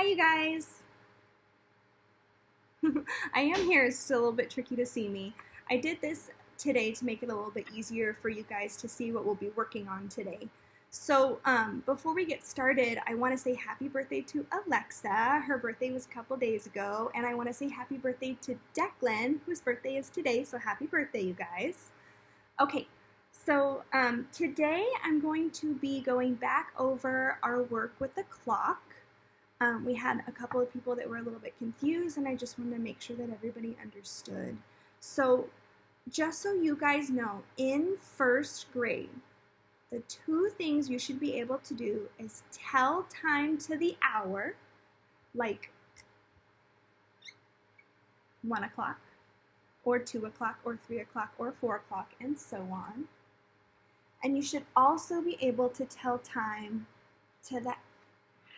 Hi, you guys. I am here. It's still a little bit tricky to see me. I did this today to make it a little bit easier for you guys to see what we'll be working on today. So before we get started, I want to say happy birthday to Alexa. Her birthday was a couple days ago. And I want to say happy birthday to Declan, whose birthday is today. So happy birthday, you guys. Okay, so today I'm going to be going back over our work with the clock. We had a couple of people that were a little bit confused, and I just wanted to make sure that everybody understood. So just so you guys know, in first grade, the two things you should be able to do is tell time to the hour, like 1 o'clock, or 2 o'clock, or 3 o'clock, or 4 o'clock, and so on. And you should also be able to tell time to the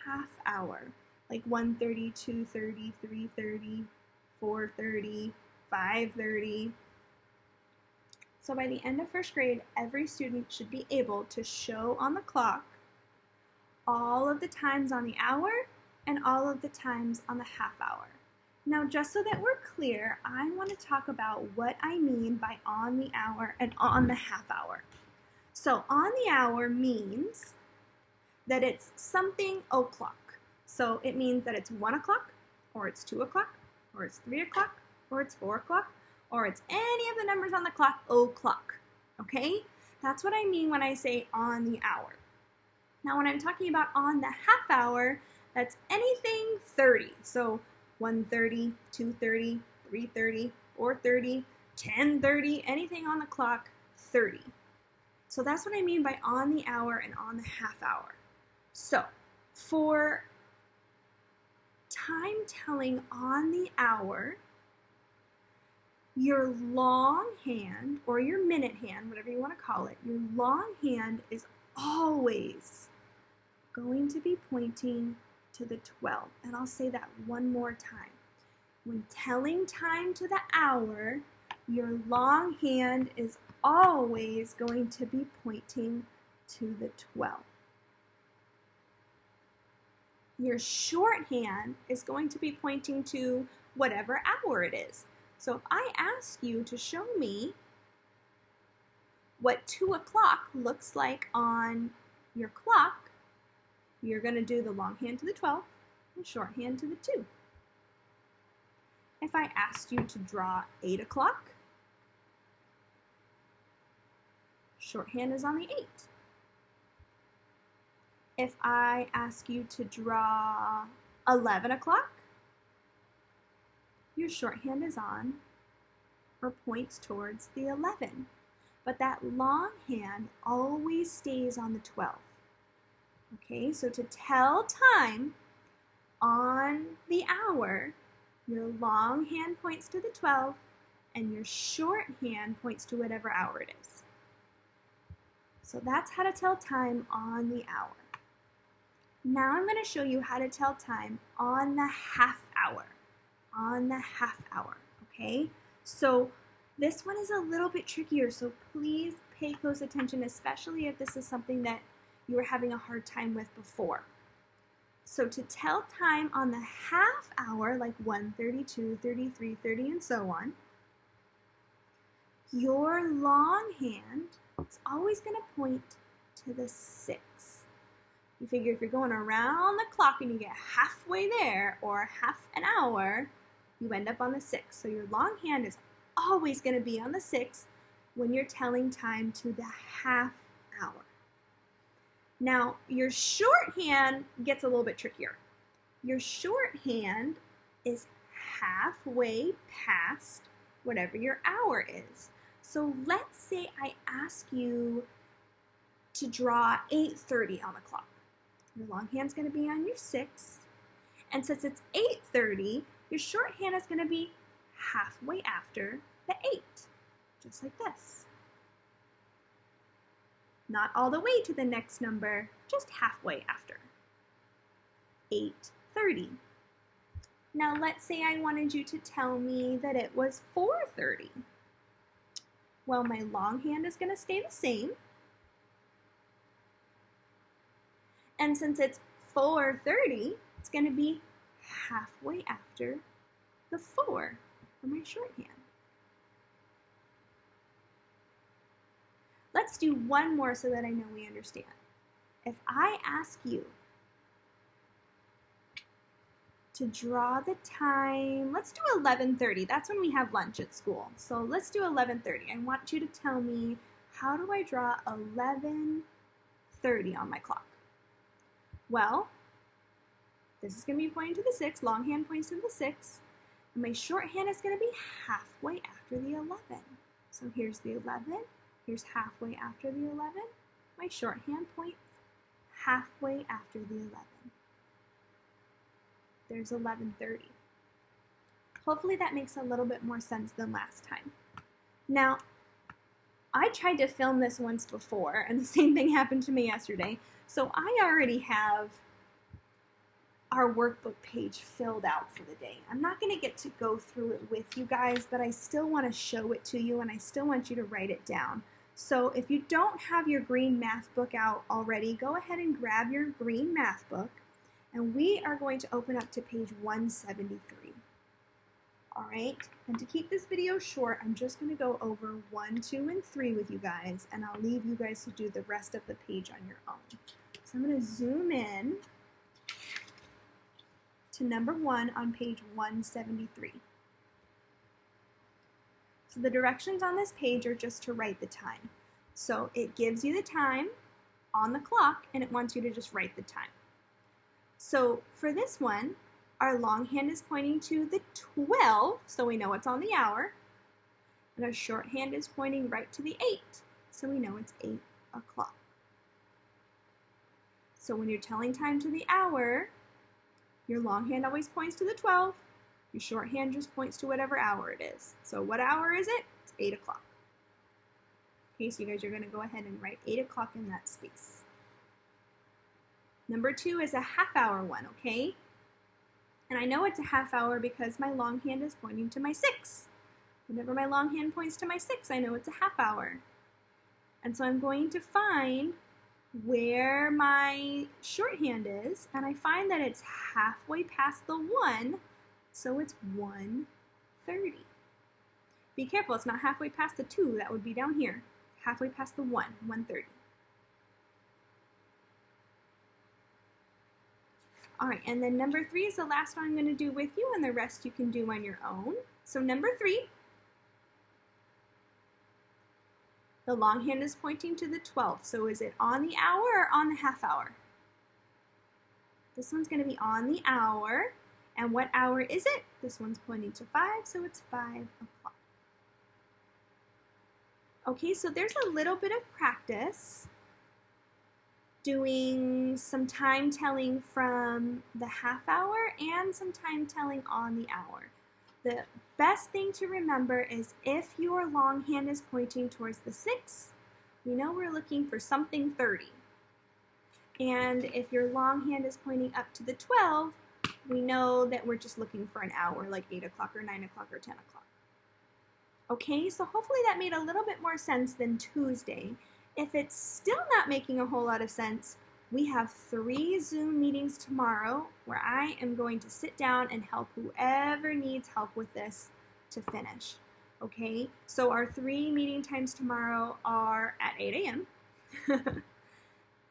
half hour, like 1:30, 2:30, 3:30, 4:30, 5:30. So by the end of first grade, every student should be able to show on the clock all of the times on the hour and all of the times on the half hour. Now, just so that we're clear, I want to talk about what I mean by on the hour and on the half hour. So on the hour means that it's something o'clock. So it means that it's 1 o'clock, or it's 2 o'clock, or it's 3 o'clock, or it's 4 o'clock, or it's any of the numbers on the clock o'clock. Okay? That's what I mean when I say on the hour. Now when I'm talking about on the half hour, that's anything 30. So 1:30, 2:30, 3:30, 4:30, 10:30, anything on the clock, 30. So that's what I mean by on the hour and on the half hour. So for time telling on the hour, your long hand, or your minute hand, whatever you want to call it, your long hand is always going to be pointing to the 12. And I'll say that one more time. When telling time to the hour, your long hand is always going to be pointing to the 12. Your short hand is going to be pointing to whatever hour it is. So if I ask you to show me what 2 o'clock looks like on your clock, you're going to do the long hand to the 12 and short hand to the 2. If I asked you to draw 8 o'clock, short hand is on the 8. If I ask you to draw 11 o'clock, your shorthand is on or points towards the 11. But that long hand always stays on the 12. Okay, so to tell time on the hour, your long hand points to the 12 and your short hand points to whatever hour it is. So that's how to tell time on the hour. Now I'm going to show you how to tell time on the half hour. On the half hour, okay? So this one is a little bit trickier, so please pay close attention, especially if this is something that you were having a hard time with before. So to tell time on the half hour, like 1:30, 2:30, 3:30, and so on, your long hand is always going to point to the 6. You figure if you're going around the clock and you get halfway there, or half an hour, you end up on the 6. So your long hand is always going to be on the 6 when you're telling time to the half hour. Now, your short hand gets a little bit trickier. Your short hand is halfway past whatever your hour is. So let's say I ask you to draw 8:30 on the clock. Your long hand's going to be on your 6. And since it's 8:30, your short hand is going to be halfway after the 8, just like this. Not all the way to the next number, just halfway after. 8:30. Now let's say I wanted you to tell me that it was 4:30. Well, my long hand is going to stay the same. And since it's 4:30, it's going to be halfway after the 4 for my shorthand. Let's do one more so that I know we understand. If I ask you to draw the time, let's do 11:30. That's when we have lunch at school. So let's do 11:30. I want you to tell me, how do I draw 11:30 on my clock? Well, this is going to be pointing to the 6. Longhand points to the 6. And my shorthand is going to be halfway after the 11. So here's the 11. Here's halfway after the 11. My shorthand points halfway after the 11. There's 11:30. Hopefully that makes a little bit more sense than last time. Now, I tried to film this once before, and the same thing happened to me yesterday. So I already have our workbook page filled out for the day. I'm not going to get to go through it with you guys, but I still want to show it to you, and I still want you to write it down. So if you don't have your green math book out already, go ahead and grab your green math book, and we are going to open up to page 173. All right, and to keep this video short, I'm just going to go over 1, 2, and 3 with you guys, and I'll leave you guys to do the rest of the page on your own. So I'm going to zoom in to number 1 on page 173. So the directions on this page are just to write the time. So it gives you the time on the clock, and it wants you to just write the time. So for this one, our longhand is pointing to the 12, so we know it's on the hour. And our shorthand is pointing right to the 8, so we know it's 8 o'clock. So when you're telling time to the hour, your longhand always points to the 12. Your shorthand just points to whatever hour it is. So what hour is it? It's 8 o'clock. Okay, so you guys are going to go ahead and write 8 o'clock in that space. Number 2 is a half-hour one, okay? And I know it's a half hour because my longhand is pointing to my 6. Whenever my longhand points to my 6, I know it's a half hour. And so I'm going to find where my shorthand is, and I find that it's halfway past the 1, so it's 1:30. Be careful, it's not halfway past the 2, that would be down here. Halfway past the 1, 1:30. All right, and then number 3 is the last one I'm going to do with you, and the rest you can do on your own. So number 3, the longhand is pointing to the 12. So is it on the hour or on the half hour? This one's going to be on the hour. And what hour is it? This one's pointing to 5, so it's 5 o'clock. Okay, so there's a little bit of practice doing some time telling from the half hour and some time telling on the hour. The best thing to remember is if your longhand is pointing towards the 6, we know we're looking for something 30. And if your longhand is pointing up to the 12, we know that we're just looking for an hour, like 8 o'clock or 9 o'clock or 10 o'clock. Okay, so hopefully that made a little bit more sense than Tuesday. If it's still not making a whole lot of sense, we have 3 Zoom meetings tomorrow where I am going to sit down and help whoever needs help with this to finish. Okay, so our 3 meeting times tomorrow are at 8 a.m.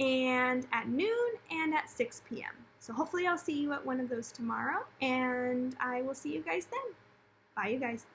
and at noon and at 6 p.m. So hopefully I'll see you at one of those tomorrow, and I will see you guys then. Bye, you guys.